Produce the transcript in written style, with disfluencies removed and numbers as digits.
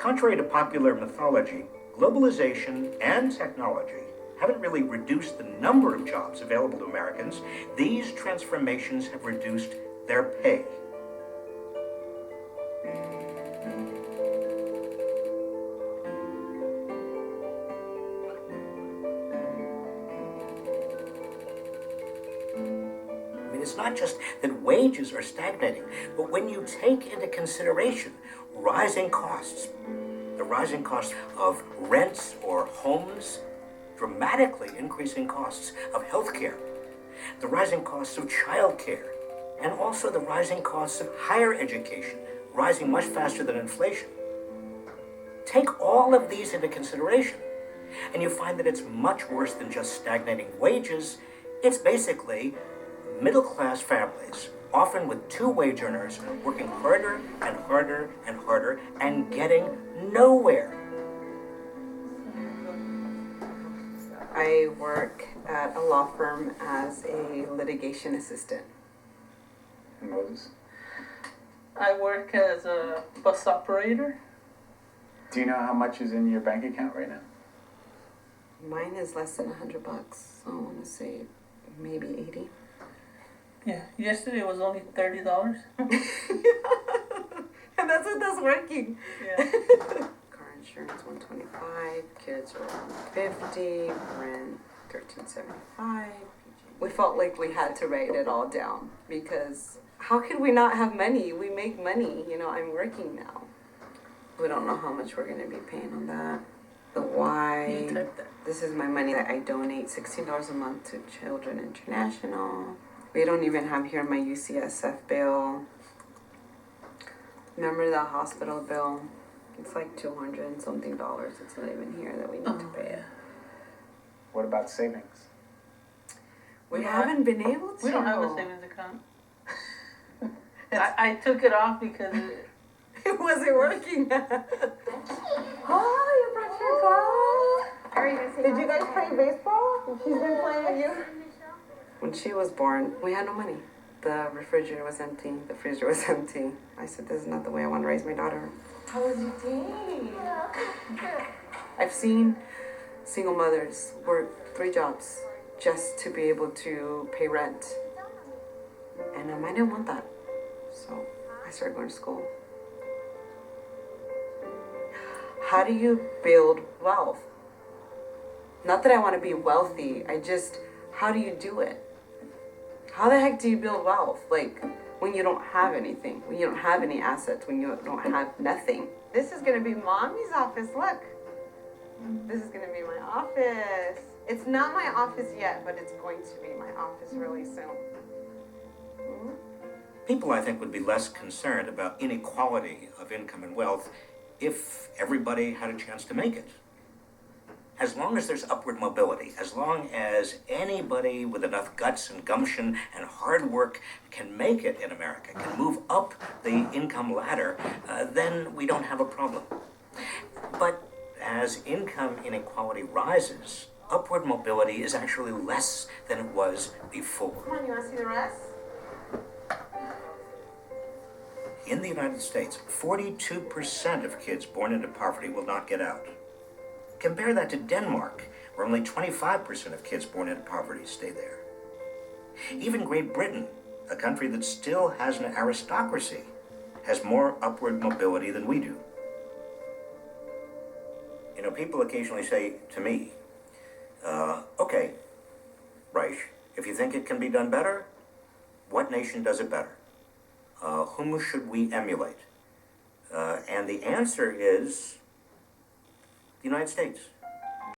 Contrary to popular mythology, globalization and technology haven't really reduced the number of jobs available to Americans. These transformations have reduced their pay. It's not just that wages are stagnating, but when you take into consideration rising costs, the rising costs of rents or homes, dramatically increasing costs of healthcare, the rising costs of childcare, and also the rising costs of higher education, rising much faster than inflation. Take all of these into consideration, and you find that it's much worse than just stagnating wages. It's basically middle-class families, often with two wage earners, working harder and harder and harder and getting nowhere. I work at a law firm as a litigation assistant. And Moses? I work as a bus operator. Do you know how much is in your bank account right now? Mine is less than $100, so I want to say maybe 80. Yeah, yesterday it was only $30. And that's working. Yeah. Car insurance $125, kids are around $50, rent $13.75. We felt like we had to write it all down because how could we not have money? We make money. I'm working now. We don't know how much we're going to be paying on that. The why. You type that. This is my money that I donate $16 a month to Children International. We don't even have here my UCSF bill. Remember the hospital bill? It's like $200 and something. It's not even here that we need to pay it. What about savings? We haven't been able to. We don't have a savings account. I took it off because It wasn't working. Oh, you brought your ball. Did you guys play baseball? She's been playing with you. When she was born, we had no money. The refrigerator was empty. The freezer was empty. I said, this is not the way I want to raise my daughter. How was your day? I've seen single mothers work 3 jobs just to be able to pay rent. And I didn't want that. So I started going to school. How do you build wealth? Not that I want to be wealthy. How do you do it? How the heck do you build wealth? Like, when you don't have anything, when you don't have any assets, when you don't have nothing. This is going to be Mommy's office. Look. This is going to be my office. It's not my office yet, but it's going to be my office really soon. People, I think, would be less concerned about inequality of income and wealth if everybody had a chance to make it. As long as there's upward mobility, as long as anybody with enough guts and gumption and hard work can make it in America, can move up the income ladder, then we don't have a problem. But as income inequality rises, upward mobility is actually less than it was before. Come on, you want to see the rest? In the United States, 42% of kids born into poverty will not get out. Compare that to Denmark, where only 25% of kids born into poverty stay there. Even Great Britain, a country that still has an aristocracy, has more upward mobility than we do. People occasionally say to me, okay, Reich, if you think it can be done better, what nation does it better? Whom should we emulate? And the answer is the United States.